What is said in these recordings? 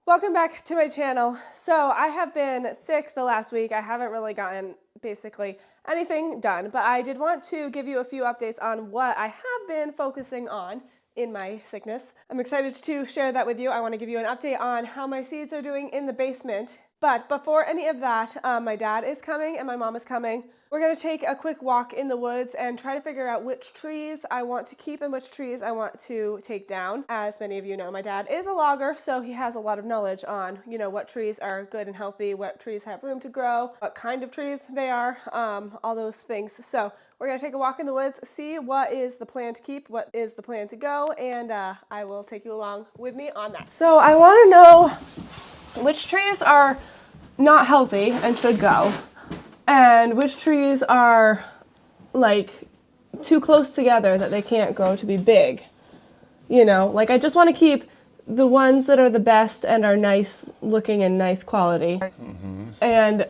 Welcome back to my channel. So I have been sick the last week. I haven't really gotten basically anything done, but I did want to give you a few updates on what I have been focusing on in my sickness. I'm excited to share that with you. I want to give you an update on how my seeds are doing in the basement. But before any of that, my dad is coming and my mom is coming. We're going to take a quick walk in the woods and try to figure out which trees I want to keep and which trees I want to take down. As many of you know, my dad is a logger, so he has a lot of knowledge on, what trees are good and healthy, what trees have room to grow, what kind of trees they are, all those things. So we're going to take a walk in the woods, see what is the plan to keep, what is the plan to go, and I will take you along with me on that. So I want to know which trees are not healthy and should go, and which trees are like too close together that they can't grow to be big. I just want to keep the ones that are the best and are nice looking and nice quality, and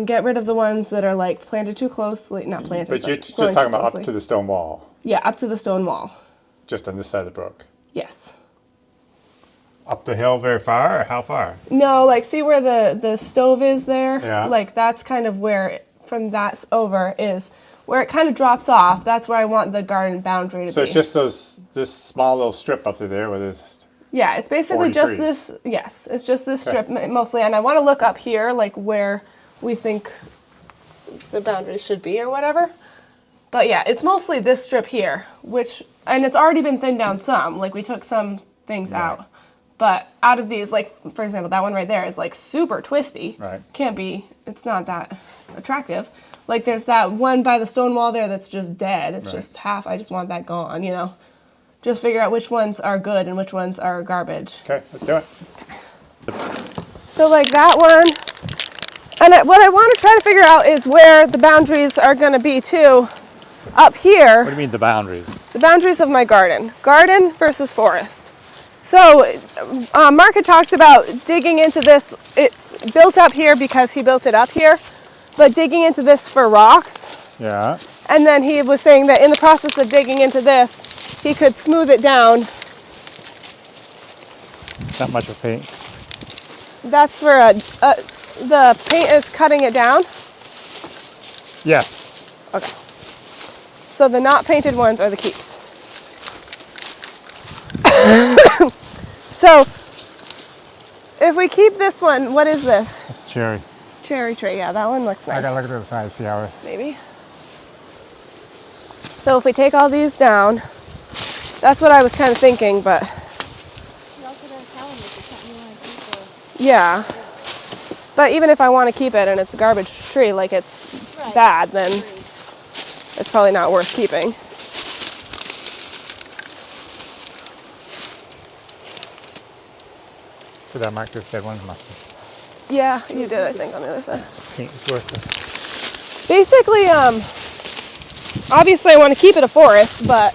get rid of the ones that are like planted too closely, not planted. But you're just talking about up to the stone wall. Yeah, up to the stone wall. Just on this side of the brook. Yes. Up the hill very far, or how far? No, see where the stove is there? Yeah. That's kind of where, from that over, is where it kind of drops off. That's where I want the garden boundary to be. So it's just this small little strip up through there with this. Yeah, it's basically just trees. This, yes, it's just this strip mostly. And I want to look up here, where we think the boundaries should be or whatever. But yeah, it's mostly this strip here, and it's already been thinned down some. We took some things out. But out of these, for example, that one right there is super twisty. Right. It's not that attractive. There's that one by the stone wall there that's just dead. It's just half. I just want that gone, Just figure out which ones are good and which ones are garbage. Okay, let's do it. Okay. So that one. And what I want to try to figure out is where the boundaries are going to be too. Up here. What do you mean the boundaries? The boundaries of my garden. Garden versus forest. So Mark had talked about digging into this. It's built up here because he built it up here, but digging into this for rocks. Yeah. And then he was saying that in the process of digging into this, he could smooth it down. Not much of paint. That's for the paint is cutting it down? Yes. Okay. So the not painted ones are the keeps. So, if we keep this one, what is this? It's cherry. Cherry tree, yeah, that one looks nice. I gotta look at the other side, see how it... Maybe. So if we take all these down, that's what I was kind of thinking, but... You also gotta tell them if it's something you want to keep or... Yeah. But even if I want to keep it and it's a garbage tree, it's bad, then it's probably not worth keeping. That mark this dead one's mustard. Yeah, you did, I think, on the other side. This paint is worthless. Basically, obviously I want to keep it a forest, but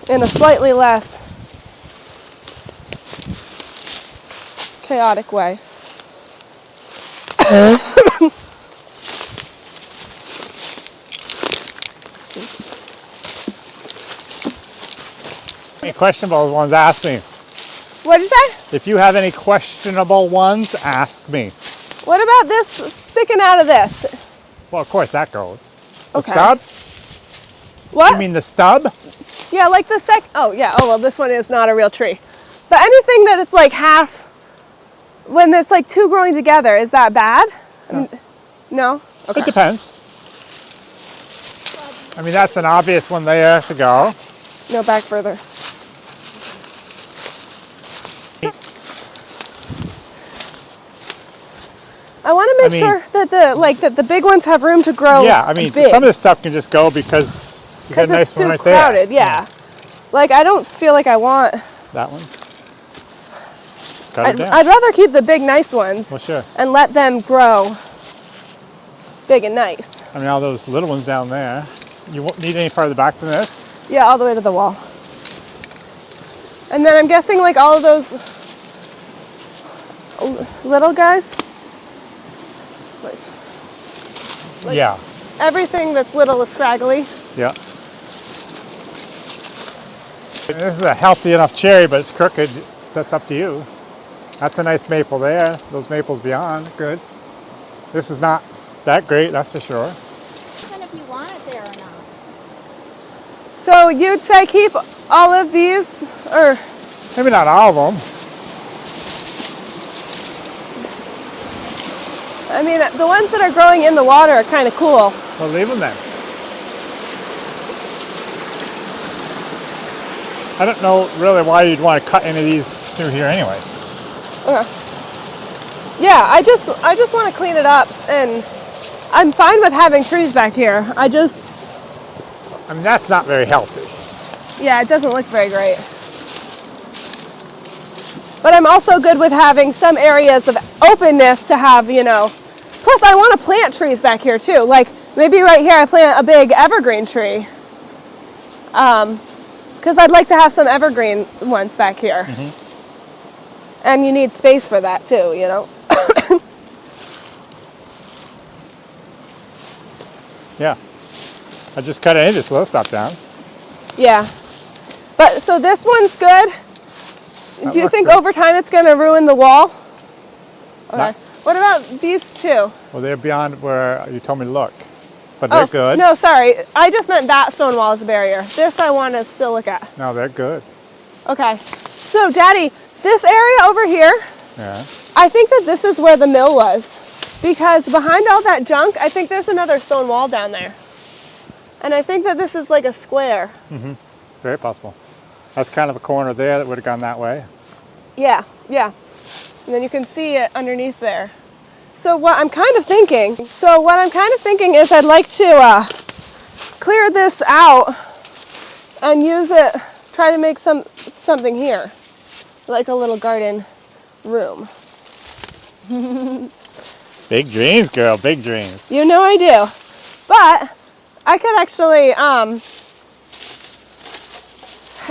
in a slightly less chaotic way. Any questionable ones, ask me. What did you say? If you have any questionable ones, ask me. What about this sticking out of this? Well, of course that goes. The Okay. stub? What? You mean the stub? Yeah, oh yeah, oh well, this one is not a real tree. But anything that it's half, when there's two growing together, is that bad? No. No? Okay. It depends. I mean, that's an obvious one there to go. No, back further. I want to make sure that the big ones have room to grow. Yeah, I mean, big. some of this stuff can just go because you got a nice it's too one right crowded. there. Yeah. I don't feel like I want That one. Cut it down. I'd rather keep the big nice ones. Well, sure. And let them grow big and nice. I mean, all those little ones down there. You won't need any farther back than this? Yeah, all the way to the wall. And then I'm guessing all of those little guys. Yeah. Everything that's little is scraggly. Yeah. This is a healthy enough cherry, but it's crooked. That's up to you. That's a nice maple there. Those maples beyond, good. This is not that great, that's for sure. Even if you want it there or not. So you'd say keep all of these, or Maybe not all of them. I mean, the ones that are growing in the water are kind of cool. Well, leave them then. I don't know really why you'd want to cut any of these through here anyways. Okay. Yeah, I just want to clean it up, and I'm fine with having trees back here. I mean, that's not very healthy. Yeah, it doesn't look very great. But I'm also good with having some areas of openness to have, plus I want to plant trees back here too. Like maybe right here I plant a big evergreen tree. Because I'd like to have some evergreen ones back here. Mm-hmm. And you need space for that too, Yeah. I just cut any of this low stop down. Yeah. But so this one's good. Do you think over time it's going to ruin the wall? Okay. Not- What about these two? Well, they're beyond where you told me to look. But they're good. No, sorry. I just meant that stone wall as a barrier. This I want to still look at. No, they're good. Okay. So, Daddy, this area over here, Yeah. I think that this is where the mill was. Because behind all that junk, I think there's another stone wall down there. And I think that this is like a square. Very possible. That's kind of a corner there that would have gone that way. Yeah. And then you can see it underneath there. So what I'm kind of thinking is I'd like to clear this out and use it, try to make something here, like a little garden room. Big dreams, girl, big dreams. You know I do. But I could actually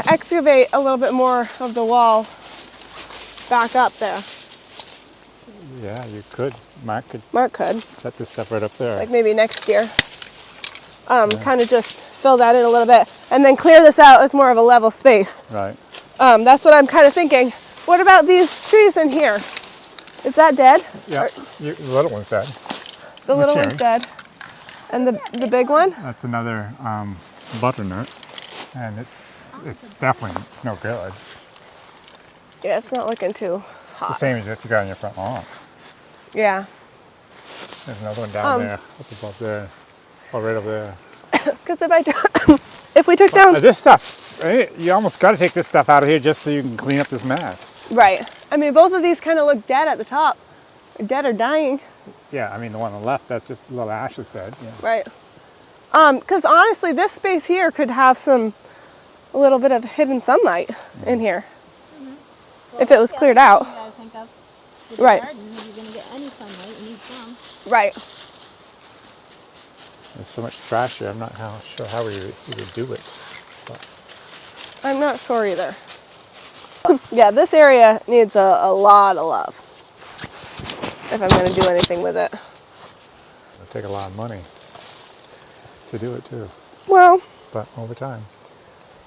excavate a little bit more of the wall back up there. Yeah, you could. Mark could Mark could. set this stuff right up there. Like maybe next year. Kind of just fill that in a little bit and then clear this out as more of a level space. Right. That's what I'm kind of thinking. What about these trees in here? Is that dead? Yeah, the little one's dead. The little cherry. one's dead. And the big one? That's another butternut, and it's definitely no good. Yeah, it's not looking too It's hot. the same as what you got on your front lawn. Yeah. There's another one down there, up above there. Oh, right over there. Because if we took down... This stuff, you almost got to take this stuff out of here just so you can clean up this mess. Right. I mean, both of these kind of look dead at the top. Dead or dying. Yeah, I mean, the one on the left, that's just a little ashes dead. Yeah. Right. Because honestly, this space here could have a little bit of hidden sunlight in here. If it was cleared out. You gotta think of the Right. garden. If you're gonna get any sunlight, you need some. Right. There's so much trash here, I'm not sure how we would do it. But I'm not sure either. Yeah, this area needs a lot of love. If I'm going to do anything with it. it'll take a lot of money to do it too, Well, but over time.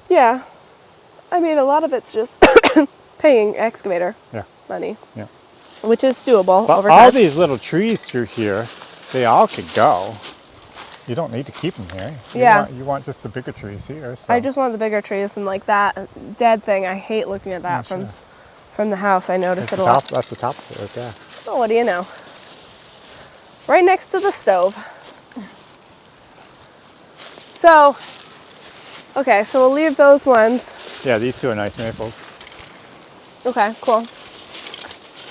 yeah. I mean, a lot of it's just paying excavator Yeah. money, Yeah. which is doable But over all time. these little trees through here, they all could go. You don't need to keep them here. Yeah. You want just the bigger trees here. So. I just want the bigger trees, and like that dead thing, I hate looking at that Yeah, from the house. I notice That's it a the lot. top, that's the top of it right there. Oh, what do you know? Right next to the stove. So, okay, so we'll leave those ones. Yeah, these two are nice maples. Okay, cool.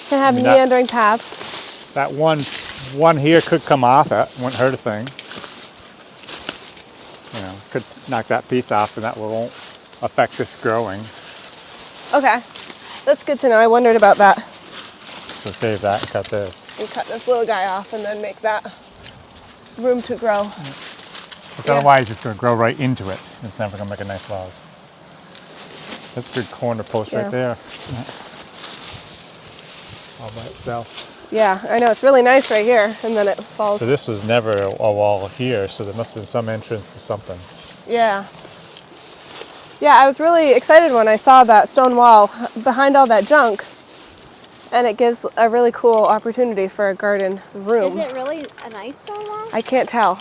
Can have I mean, that- meandering paths. That one here could come off it, wouldn't hurt a thing. You know, could knock that piece off and that won't affect this growing. Okay, that's good to know. I wondered about that. So save that and cut this. And cut this little guy off and then make that room to grow. Because Yeah. otherwise it's going to grow right into it. It's never going to make a nice log. That's a good corner post Yeah. right there. All by itself. Yeah, I know, it's really nice right here, and then it falls. So this was never a wall here, so there must have been some entrance to something. Yeah. Yeah, I was really excited when I saw that stone wall behind all that junk. and it gives a really cool opportunity for a garden room. Is it really a nice stone wall? I can't tell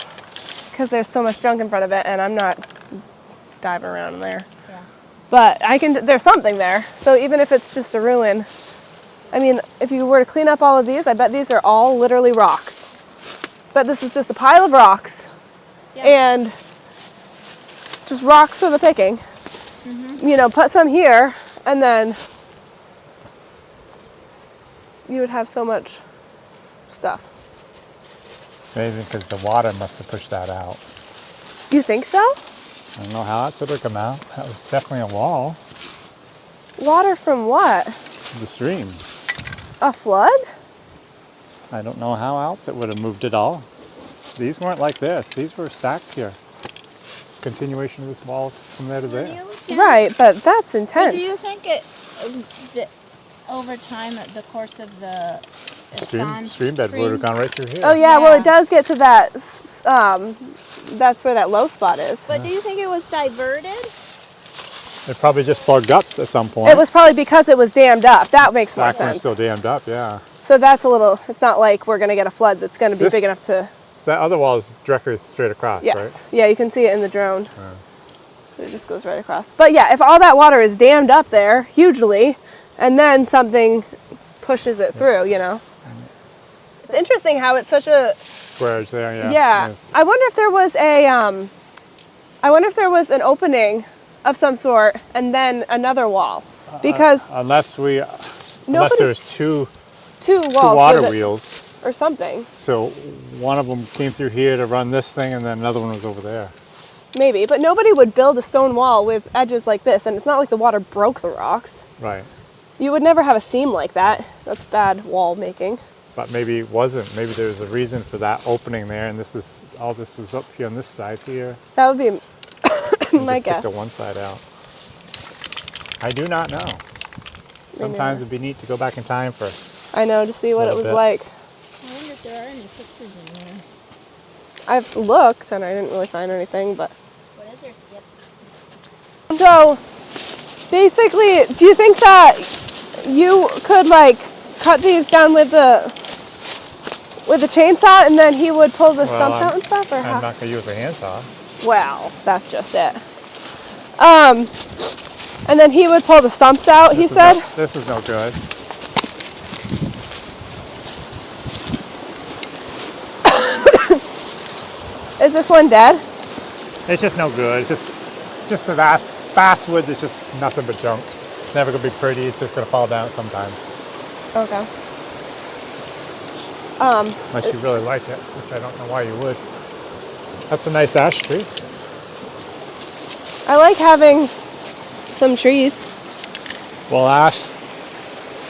because there's so much junk in front of it, and I'm not diving around in there. Yeah. But there's something there. So even if it's just a ruin, I mean, if you were to clean up all of these, I bet these are all literally rocks. But this is just a pile of rocks, Yeah. and just rocks for the picking. You know, put some here, and then you would have so much stuff. It's amazing because the water must have pushed that out. You think so? I don't know how else it would come out. That was definitely a wall. Water from what? The stream. A flood? I don't know how else it would have moved it all. These weren't like this. These were stacked here. Continuation of this wall from there to When there. you look at Right, but that's But intense. do you think that over time, the course of the it's gone Stream bed would have gone right through here. Oh yeah, well Yeah. it does get to that, that's where that low spot is. But do you think it was diverted? It probably just plugged up at some point. It was probably because it was dammed up. That makes more back when sense. it's still dammed up, yeah. So that's a little, it's not like we're gonna get a flood that's gonna be This- big enough to, That other wall is directly straight across, yes. right? Yeah, you can see it in the drone. It just goes right across. But yeah, if all that water is dammed up there hugely, and then something pushes it through, you know. It's interesting how it's such a, Squares there, yeah. yeah. Yes. I wonder if there was I wonder if there was an opening of some sort and then another wall, because Unless nobody, there's two two walls water with it, wheels. or something, So one of them came through here to run this thing, and then another one was over there. maybe. But nobody would build a stone wall with edges like this, and it's not like the water broke the rocks. Right. You would never have a seam like that. That's bad wall making. But maybe it wasn't. Maybe there's a reason for that opening there, and all this was up here on this side here. That would be And my just guess. took the one side out. I do not know. Sometimes it'd be neat to go back in time for. I know, to see what it Little was bit. like. I wonder if there are any pictures in there. I've looked and I didn't really find anything, but. What is there, Skip? So, basically, do you think that you could like cut these down with the chainsaw, and then he would pull the stumps out and stuff, or I'm how? not going to use a handsaw. Well, that's just it. And then he would pull the stumps out, he said. This is no good. Is this one dead? It's just no good. It's just the basswood is just nothing but junk. It's never going to be pretty. It's just going to fall down sometime. Okay. Unless you really like it, which I don't know why you would. That's a nice ash tree. I like having some trees, Well, ash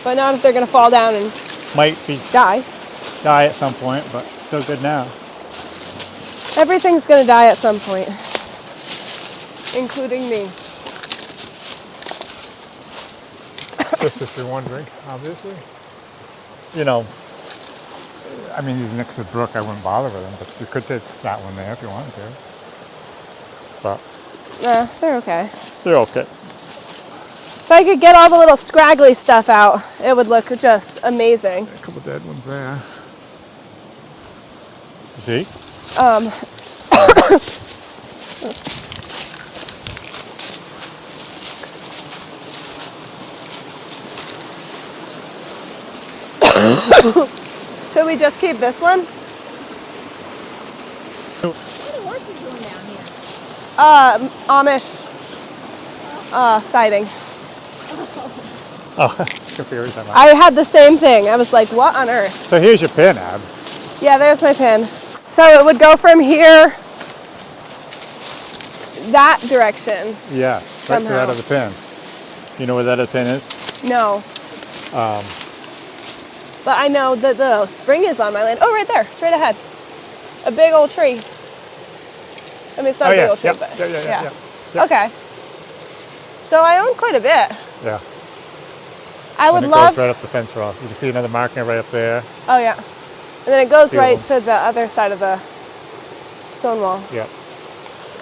but not if they're gonna fall down and might die. die at some point, but still good now. Everything's gonna die at some point, including me. Just if you're wondering, obviously. You know, I mean, these next to the brook, I wouldn't bother with them, but you could take that one there if you wanted to. But They're okay. they're okay. If I could get all the little scraggly stuff out, it would look just amazing. A couple dead ones there. You see? Should we just keep this one? What are the horses doing down here? Amish siding. Oh, confused. I had the same thing. I was like, what on earth? So here's your pin, Ab. Yeah, there's my pin. So it would go from here that direction. Yes, right to that Somehow. other pin. You know where that other pin is? No. But I know that the spring is on my land. Oh, right there, straight ahead. A big old tree. I mean, it's not Oh, a big yeah, old tree, yep, but yeah. Okay. So I own quite a bit. Yeah. I would And it love. goes right up the fence row. You can see another marking right up there. Oh yeah. And then it goes right Beautiful. to the other side of the stone wall. Yep.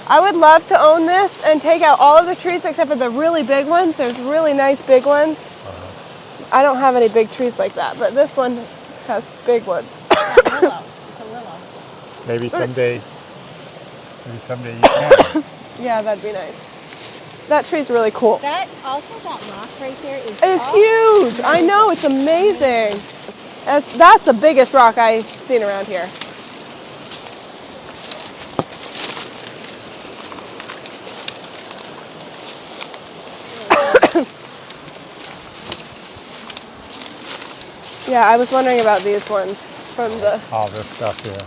I would love to own this and take out all of the trees except for the really big ones. There's really nice big ones. I don't have any big trees like that, but this one has big ones. That willow. It's a willow. Maybe But someday you can. Yeah, that'd be nice. That tree's really cool. That rock right there is It's huge. I know, it's amazing. That's the biggest rock I've seen around here. Yeah, I was wondering about these ones from the... All this stuff here.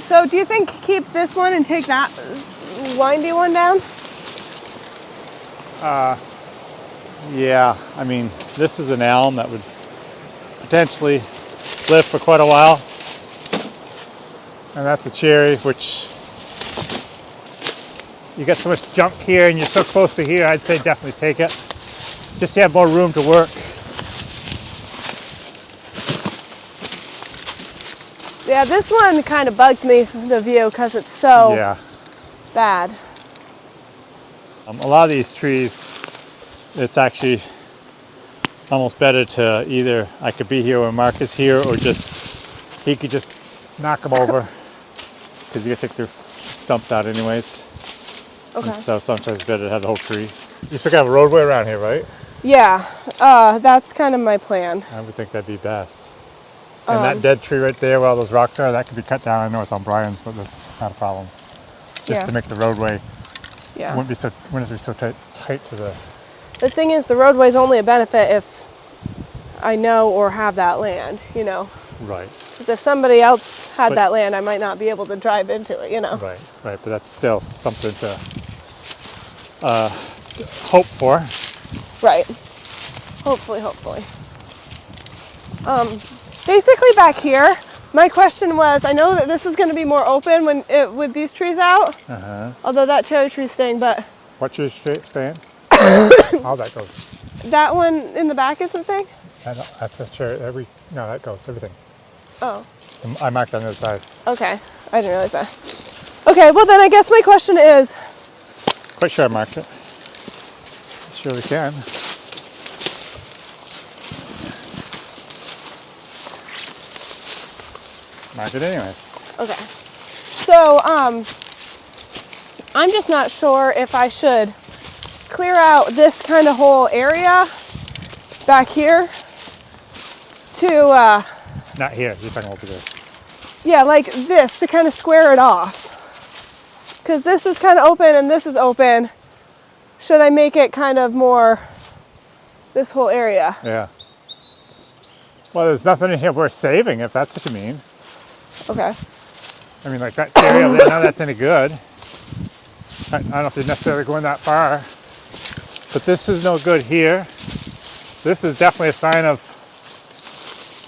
So do you think keep this one and take that windy one down? Yeah, I mean, this is an elm that would potentially live for quite a while. And that's a cherry, which you get so much junk here and you're so close to here, I'd say definitely take it. Just so you have more room to work. Yeah, this one kind of bugs me, the view, because it's so Yeah. bad. A lot of these trees, it's actually almost better to either I could be here or Mark is here, or just he could just knock them over because you gotta take their stumps out anyways. Okay. And so sometimes it's better to have the whole tree. You still have a roadway around here, right? Yeah, that's kind of my plan. I would think that'd be best. And that dead tree right there where all those rocks are, that could be cut down. I know it's on Brian's, but that's not a problem. Just Yeah. to make the roadway Yeah. wouldn't be so tight to the. The thing is, the roadway's only a benefit if I know or have that land, you know. Right. Because if somebody else had But- that land, I might not be able to drive into it, you know. Right, but that's still something to hope for. Right. Hopefully. Basically back here, my question was, I know that this is going to be more open with these trees out, although that cherry tree's staying, but What's your stand? How that goes? that one in the back isn't staying? That's a chair. No, that goes. Everything. Oh, I marked on the other side. okay. I didn't realize that. Okay, well then I guess my question is, Quite sure I marked it. Surely can. Mark it anyways. okay. So, I'm just not sure if I should clear out this kind of whole area back here to, Not here. You're talking over there. yeah, like this to kind of square it off. Because this is kind of open and this is open. Should I make it kind of more this whole area? Yeah. Well, there's nothing in here worth saving, if that's what you mean. Okay. I mean, like that area over there, none of that's any good. I don't know if you're necessarily going that far. But this is no good here. This is definitely a sign of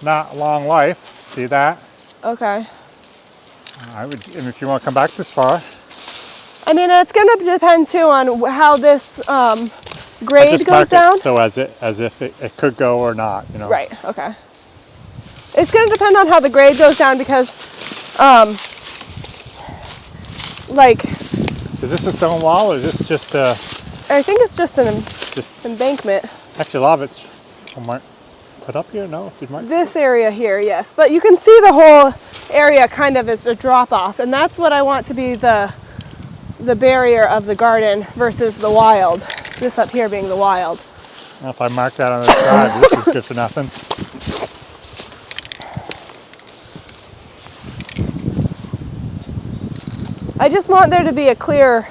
not long life. See that? Okay. And if you want to come back this far, I mean, it's going to depend too on how this I grade just goes mark down. it so as if it could go or not, you know. Right, okay. It's going to depend on how the grade goes down because, like, Is this a stone wall or is this just I think it's just an just embankment. actually a lot of it's put up here? No, did Mark? This area here, yes. But you can see the whole area kind of is a drop off, and that's what I want to be the barrier of the garden versus the wild. This up here being the wild. Well, if I mark that on the side, this is good for nothing. I just want there to be a clear,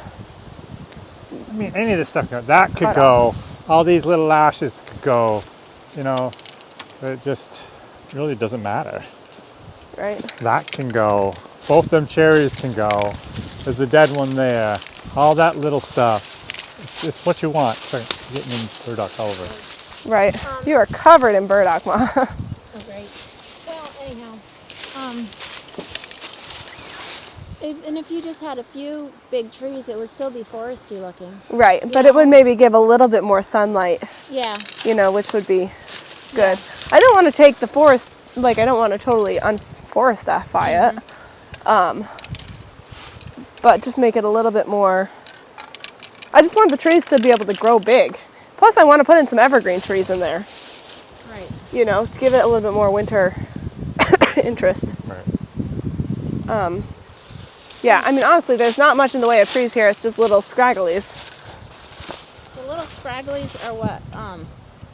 I mean, any of this stuff, that could Cut go. All these little lashes could go. You know, it just really doesn't matter. right? That can go. Both them cherries can go. There's a dead one there. All that little stuff. It's what you want. Sorry, getting in burdock all over. Right. You are covered in burdock, Ma. Oh, great. Well, anyhow, and if you just had a few big trees, it would still be foresty looking. Right, but it would maybe give a little bit more sunlight, Yeah. you know, which would be good. Yeah. I don't want to take the forest, like I don't want to totally unforestify it, but just make it a little bit more. I just want the trees to be able to grow big. Plus, I want to put in some evergreen trees in there. Right. you know, to give it a little bit more winter interest. Right. Yeah, I mean, honestly, there's not much in the way of trees here. It's just little scragglies. The little scragglies are what,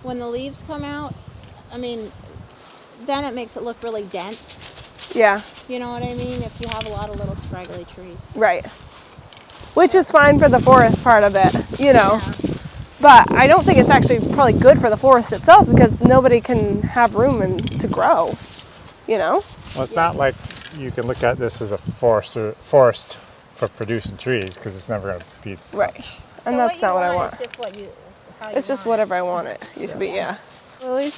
when the leaves come out, I mean, then it makes it look really dense. Yeah, You know what I mean? If you have a lot of little scraggly trees. right. Which is fine for the forest part of it, you know. Yeah. But I don't think it's actually probably good for the forest itself because nobody can have room to grow, you know? Well, it's not like you can look at this as a forest for producing trees because it's never going to be such. Right. And So that's not what I want. It's just what you, how you It's just want whatever I want it to be, yeah. Lilies.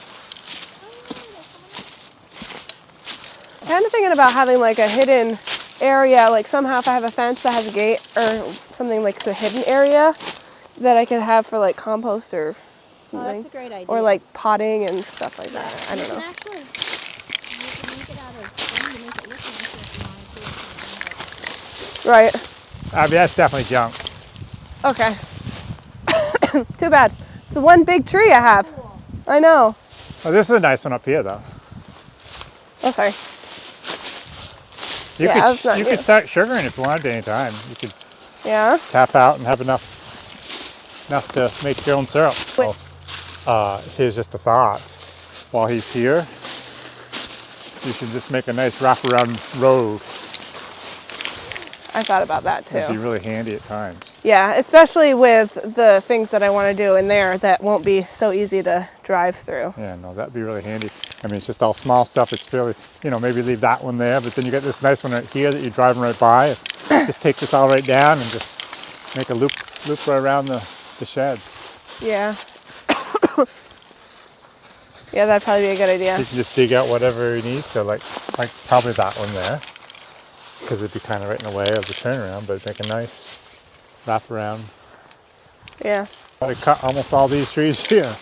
Kind of thinking about having like a hidden area, like somehow if I have a fence that has a gate or something like to a hidden area that I could have for like compost or Oh, that's something. a great idea. Or like potting and stuff like that. I don't You know. can actually, you can make it out of stone to make it look nicer if you wanted to or something. Right. I mean, that's definitely junk. Okay. Too bad. It's the one big tree I have. Cool. I know. Well, this is a nice one up here, though. Oh, sorry. You Yeah, could, that's not you new. could start sugaring if you wanted any time. You could Yeah. tap out and have enough to make your own syrup. Wait. So, here's just the thoughts. While he's here, you should just make a nice wraparound road. I thought about that It'd be too. really handy at times. Yeah, especially with the things that I want to do in there that won't be so easy to drive through. Yeah, no, that'd be really handy. I mean, it's just all small stuff. It's fairly, maybe leave that one there, but then you got this nice one right here that you're driving right by. Just take this all right down and just make a loop right around the sheds. Yeah. Yeah, that'd probably be a good idea. You can just dig out whatever you need. So like probably that one there, because it'd be kind of right in the way of the turnaround, but make a nice wraparound. Yeah. I cut almost all these trees here.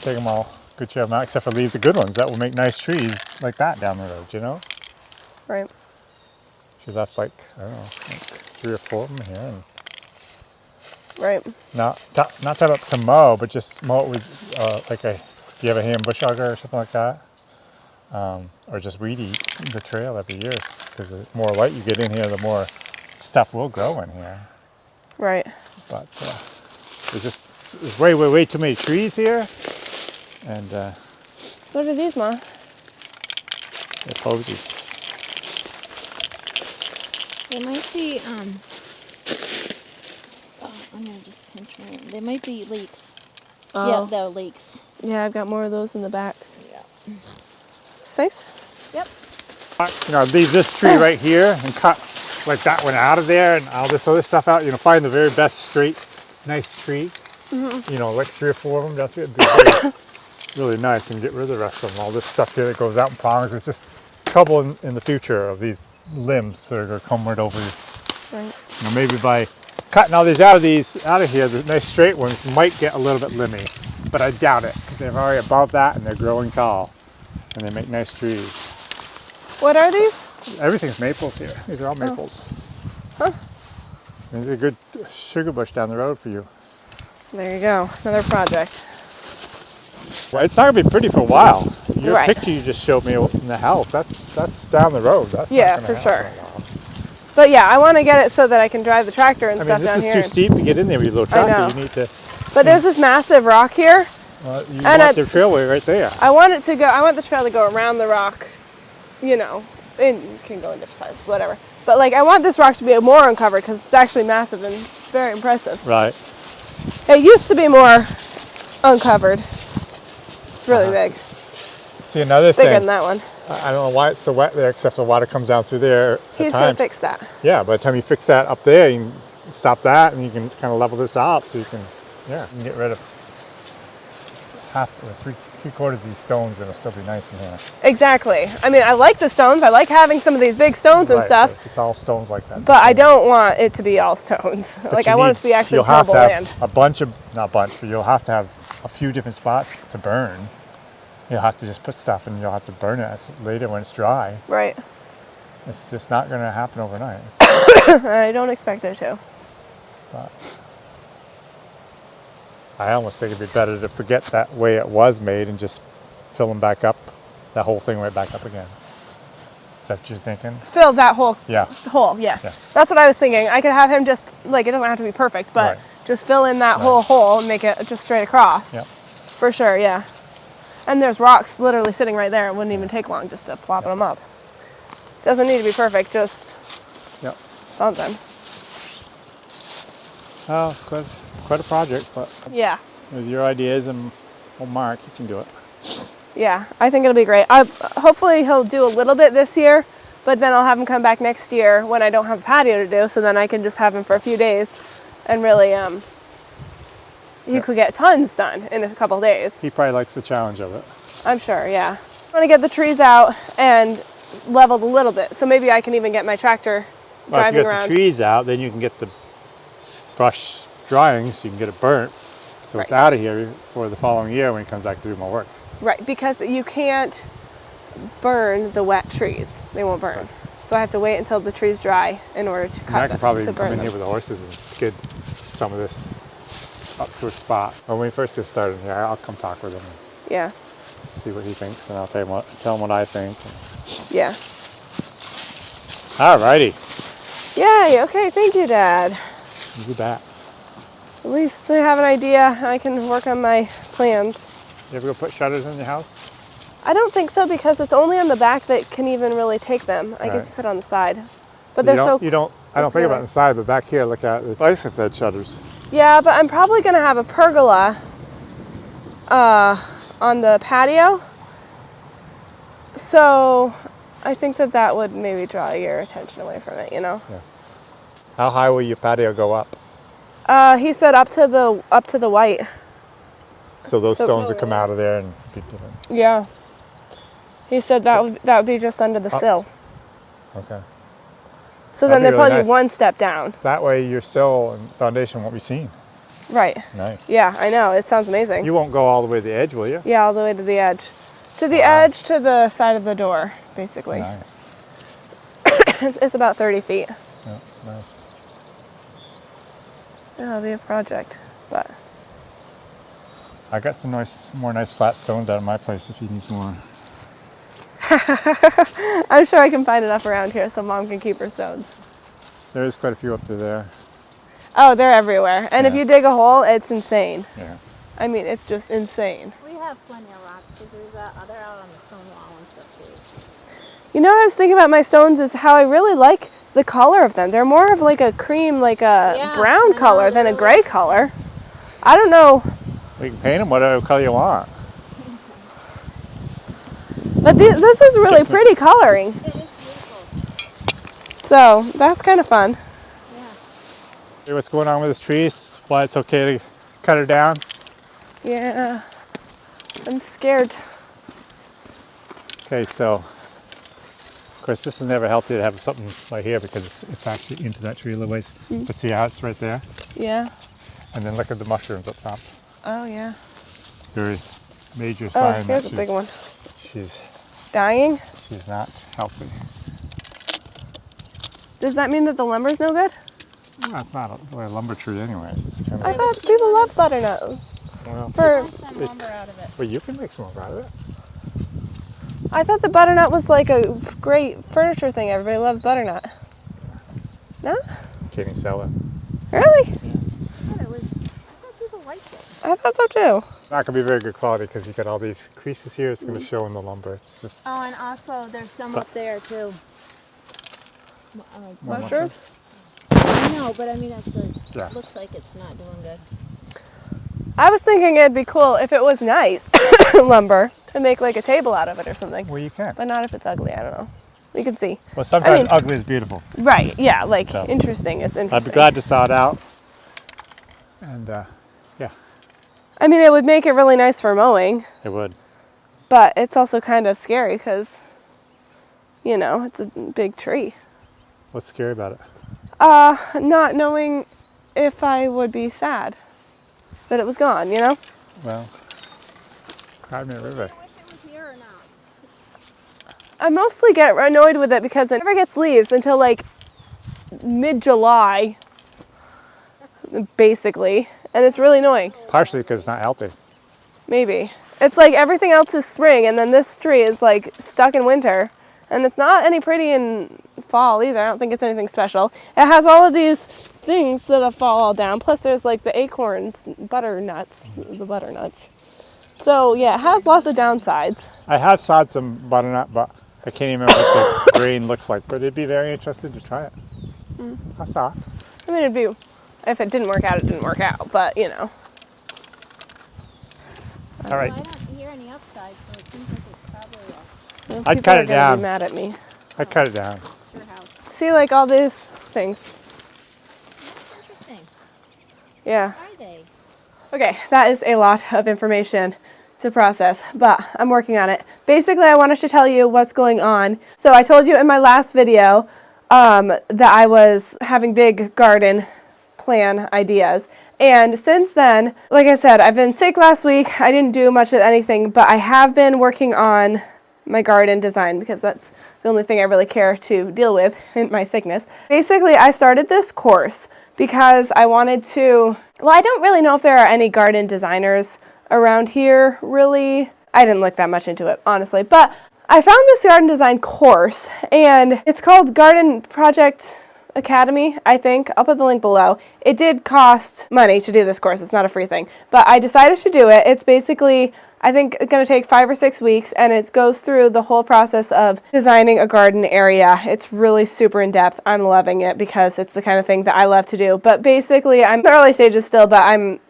Take them all, good share them out, except for leave the good ones. That will make nice trees like that down the road, you know? Right. She left like, I don't know, like 3 or 4 of them here. And Right. not to mow, but just mow it with do you have a hand bush hogger or something like that? Or just weed eat the trail every year, because the more light you get in here, the more stuff will grow in here. Right. But there's way too many trees here, and What are these, Ma? they're posies. They might be, I'm gonna just pinch my, they might be leeks. Oh. Yeah, they're leeks. Yeah, I've got more of those in the back. Yeah. It's nice. Yep. Leave this tree right here and cut like that one out of there and all this other stuff out. Find the very best straight, nice tree. Mm-hmm. Like 3 or 4 of them. That's it'd be really nice, and get rid of the rest of them. All this stuff here that goes out in prongs. It's just trouble in the future of these limbs that are going to come right over you. Right. Maybe by cutting all these out of here, the nice straight ones might get a little bit limby, but I doubt it because they're already above that and they're growing tall, and they make nice trees. What are these? Everything's maples here. These are all maples. Huh. There's a good sugar bush down the road for you. There you go. Another project. Well, it's not gonna be pretty for a while. Your Right. picture you just showed me in the house, that's down the road. That's not Yeah, gonna for happen sure. a while. But yeah, I want to get it so that I can drive the tractor and I mean, stuff this down is here. too steep to get in there with your little I tractor. know. You need to. But there's this massive rock here. You And want the trailway right there. I want the trail to go around the rock, it can go in different sizes, whatever. But like, I want this rock to be more uncovered because it's actually massive and very impressive. Right. It used to be more uncovered. It's really big, See, another bigger thing. than that one. I don't know why it's so wet there, except the water comes down through there. He's gonna fix that. Yeah, by the time you fix that up there, you can stop that, and you can kind of level this out, so you can get rid of half or 3/4 of these stones, and it'll still be nice in here. Exactly. I mean, I like the stones. I like having some of these big stones and Right, stuff. but it's all stones like that. But I don't want it to be all stones. But I want it to be actually you'll have tillable to have land. a bunch of, not a bunch, but you'll have to have a few different spots to burn. You'll have to just put stuff and you'll have to burn it later when it's dry. Right. It's just not going to happen overnight. I don't expect it to. But I almost think it'd be better to forget that way it was made and just fill them back up, that whole thing right back up again. Is that what you're thinking? Fill that whole Yeah. hole, yes. Yeah. That's what I was thinking. I could have him just, like, it doesn't have to be perfect, but Right. just fill in that whole hole and make it just straight across. Yep. For sure, yeah. And there's rocks literally sitting right there. It wouldn't even take long just to plop them up. Doesn't need to be perfect, just Yep. something. Oh, it's quite a project, but Yeah. with your ideas and old Mark, you can do it. Yeah, I think it'll be great. Hopefully he'll do a little bit this year, but then I'll have him come back next year when I don't have a patio to do, so then I can just have him for a few days and really, he could get tons done in a couple days. He probably likes the challenge of it. I'm sure, yeah. I want to get the trees out and leveled a little bit, so maybe I can even get my tractor Well, if driving you get around. the trees out, then you can get the brush drying so you can get it burnt. So it's Right. out of here for the following year when he comes back to do more work. Right, because you can't burn the wet trees. They won't burn. Right. So I have to wait until the trees dry in order to And cut I them, can probably to come burn in them. here with the horses and skid some of this up to a spot. When we first get started here, I'll come talk with him and Yeah, see what he thinks, and I'll tell him what I think. yeah. Alrighty, Yay, okay, thank you, Dad. you do that. At least I have an idea. I can work on my plans. You ever go put shutters in your house? I don't think so because it's only on the back that can even really take them. I guess Right. you could on the side. But they're so I don't think together. about inside, but back here, look at the license plate shutters. Yeah, but I'm probably gonna have a pergola on the patio. So I think that would maybe draw your attention away from it, you know? How high will your patio go up? He said up to the white. So those So- stones would come out of there and be different. Yeah. He said that would be just under the sill. Okay. So That'd then be they'd really probably nice. be one step down. That way your sill and foundation won't be seen. Right. Nice. Yeah, I know. It sounds amazing. You won't go all the way to the edge, will you? Yeah, all the way to the edge. To the Wow. edge, to the side of the door, basically. Nice. It's about 30 feet. Yeah, nice. It'll be a project, but I got some more nice flat stones out of my place if you need more. I'm sure I can find enough around here so Mom can keep her stones. There is quite a few up to there. Oh, they're everywhere. And if Yeah. you dig a hole, it's insane. Yeah. I mean, it's just insane. We have plenty of rocks because there's they're out on the stone wall and stuff too. You know what I was thinking about my stones is how I really like the color of them. They're more of like a cream, like a Yeah, I brown know, color than a they're gray color. I don't know, We can paint them whatever color you want. but this is really pretty coloring. It is beautiful. So that's kind of fun. Yeah. See what's going on with this tree, why it's okay to cut it down. Yeah, I'm scared. Okay, so of course this is never healthy to have something right here because it's actually into that tree a little ways. But see how it's right there? Yeah. And then look at the mushrooms up top. Oh yeah. Very major Oh, sign here's that a big one. she's Dying? not healthy. Does that mean that the lumber's no good? Well, it's not really a lumber tree anyways. It's kind I of, thought people love butternut. well, For Some lumber out of it. well, you can make some more out of it. I thought the butternut was like a great furniture thing. Everybody loves butternut. No? Can you sell it? Really? I thought people liked it. I thought so too. Not gonna be very good quality because you got all these creases here. It's gonna show in the lumber. It's just Oh, and also there's some up there too. more Mushrooms? I know, but I mean, Yeah. looks like it's not doing good. I was thinking it'd be cool if it was nice lumber to make like a table out of it or something. Well, you can. But not if it's ugly. I don't know. We can see. Well, sometimes mean- ugly is beautiful. Right. Yeah. Like So, interesting is I'd interesting. be glad to saw it out. And yeah, I mean, it would make it really nice for mowing, it would. but it's also kind of scary because, you know, it's a big tree. What's scary about it? Not knowing if I would be sad that it was gone, you know? Well, Cry Me a River. I wish it was here or not. I mostly get annoyed with it because it never gets leaves until like mid-July, basically, and it's really annoying. Partially because it's not healthy. Maybe. It's like everything else is spring, and then this tree is like stuck in winter. And it's not any pretty in fall either. I don't think it's anything special. It has all of these things that fall all down. Plus there's like the acorns, butternuts, the butternuts. So yeah, it has lots of downsides. I have sawed some butternut, but I can't even remember what the grain looks like. But it'd be very interesting to try it. I saw it. I mean, it'd be, if it didn't work out, it didn't work out. But you know. All right. Well, I don't hear any upside, so it seems like it's probably Well, I'd people cut are it gonna down. Be mad at me. I cut it down. your house. See, like all these things. That's interesting. Yeah. Are they? Okay, that is a lot of information to process, but I'm working on it. Basically, I wanted to tell you what's going on. So I told you in my last video that I was having big garden plan ideas. And since then, like I said, I've been sick last week. I didn't do much of anything, but I have been working on my garden design because that's the only thing I really care to deal with in my sickness. Basically, I started this course because I wanted to, well, I don't really know if there are any garden designers around here, really. I didn't look that much into it, honestly, but I found this garden design course, and it's called Garden Project Academy, I think. I'll put the link below. It did cost money to do this course. It's not a free thing, but I decided to do it. It's basically, I think it's going to take 5 or 6 weeks, and it goes through the whole process of designing a garden area. It's really super in-depth. I'm loving it because it's the kind of thing that I love to do. But basically, I'm in the early stages still, but I'm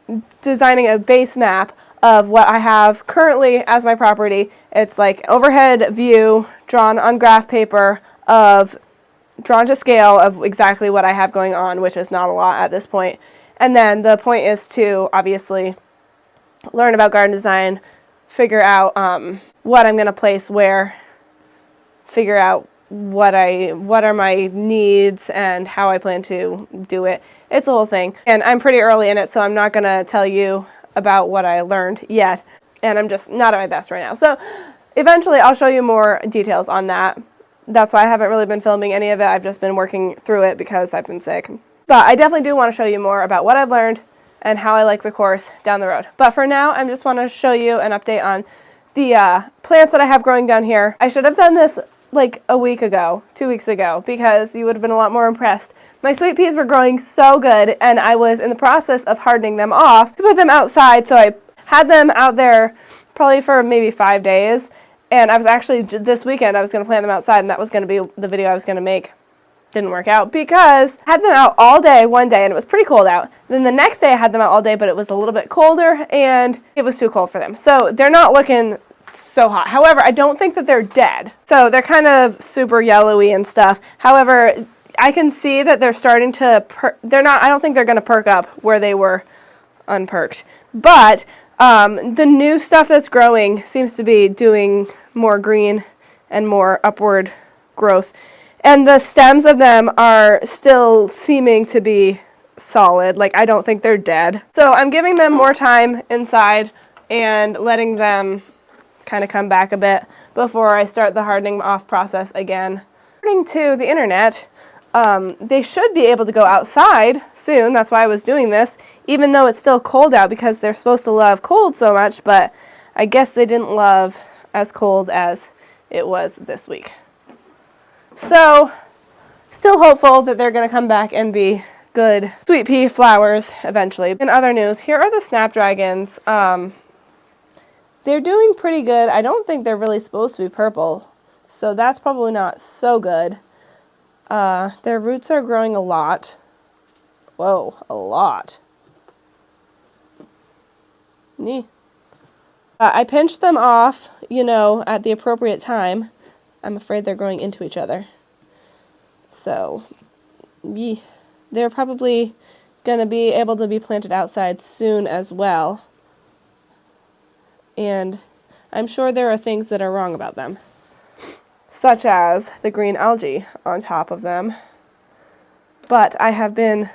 designing a base map of what I have currently as my property. It's like overhead view drawn on graph paper of drawn to scale of exactly what I have going on, which is not a lot at this point. And then the point is to obviously learn about garden design, figure out what I'm going to place where, figure out what are my needs and how I plan to do it. It's a whole thing. And I'm pretty early in it, so I'm not going to tell you about what I learned yet. And I'm just not at my best right now. So eventually I'll show you more details on that. That's why I haven't really been filming any of it. I've just been working through it because I've been sick. But I definitely do want to show you more about what I've learned and how I like the course down the road. But for now, I just want to show you an update on the plants that I have growing down here. I should have done this like a week ago, 2 weeks ago, because you would have been a lot more impressed. My sweet peas were growing so good, and I was in the process of hardening them off to put them outside. So I had them out there probably for maybe 5 days. And I was actually, this weekend, I was going to plant them outside, and that was going to be the video I was going to make. Didn't work out because I had them out all day one day, and it was pretty cold out. Then the next day I had them out all day, but it was a little bit colder, and it was too cold for them. So they're not looking so hot. However, I don't think that they're dead. So they're kind of super yellowy and stuff. However, I can see that they're starting to, I don't think they're going to perk up where they were unperked. But the new stuff that's growing seems to be doing more green and more upward growth. And the stems of them are still seeming to be solid. Like, I don't think they're dead. So I'm giving them more time inside and letting them kind of come back a bit before I start the hardening off process again. According to the internet, they should be able to go outside soon. That's why I was doing this, even though it's still cold out, because they're supposed to love cold so much, but I guess they didn't love as cold as it was this week. So, still hopeful that they're going to come back and be good sweet pea flowers eventually. In other news, here are the snapdragons. They're doing pretty good. I don't think they're really supposed to be purple, so that's probably not so good. Their roots are growing a lot. Whoa, a lot. Nee. I pinched them off, at the appropriate time. I'm afraid they're growing into each other. So, they're probably going to be able to be planted outside soon as well. And I'm sure there are things that are wrong about them, such as the green algae on top of them. But I have the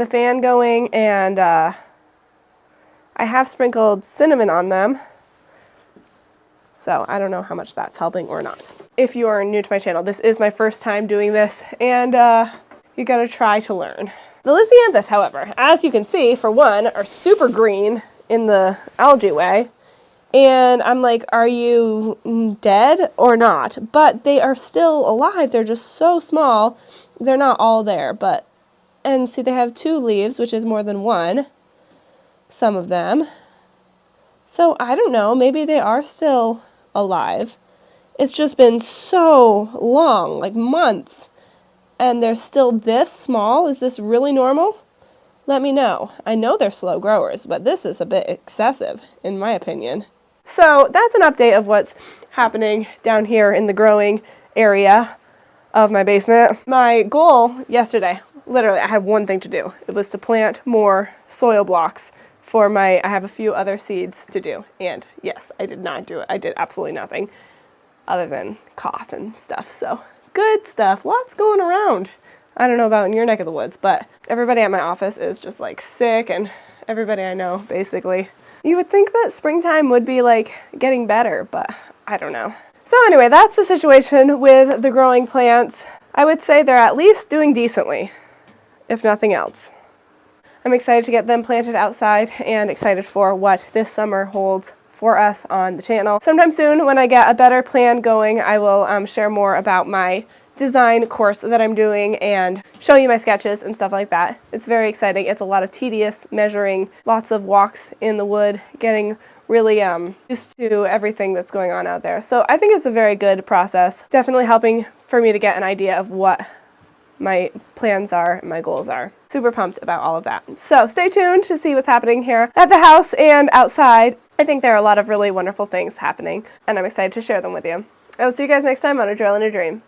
fan going, and I have sprinkled cinnamon on them. So I don't know how much that's helping or not. If you are new to my channel, this is my first time doing this, and you gotta try to learn. The Lysianthus, however, as you can see, for one, are super green in the algae way. And I'm like, are you dead or not? But they are still alive. They're just so small. They're not all there, but, and see, they have 2 leaves, which is more than 1, some of them. So I don't know, maybe they are still alive. It's just been so long, like months, and they're still this small. Is this really normal? Let me know. I know they're slow growers, but this is a bit excessive, in my opinion. So that's an update of what's happening down here in the growing area of my basement. My goal yesterday, literally, I had one thing to do. It was to plant more soil blocks for I have a few other seeds to do. And yes, I did not do it. I did absolutely nothing other than cough and stuff. So good stuff, lots going around. I don't know about in your neck of the woods, but everybody at my office is just like sick, and everybody I know, basically. You would think that springtime would be like getting better, but I don't know. So anyway, that's the situation with the growing plants. I would say they're at least doing decently, if nothing else. I'm excited to get them planted outside and excited for what this summer holds for us on the channel. Sometime soon, when I get a better plan going, I will share more about my design course that I'm doing and show you my sketches and stuff like that. It's very exciting. It's a lot of tedious measuring, lots of walks in the wood, getting really used to everything that's going on out there. So I think it's a very good process. Definitely helping for me to get an idea of what my plans are, my goals are. Super pumped about all of that. So stay tuned to see what's happening here at the house and outside. I think there are a lot of really wonderful things happening, and I'm excited to share them with you. I will see you guys next time on A Drill and a Dream.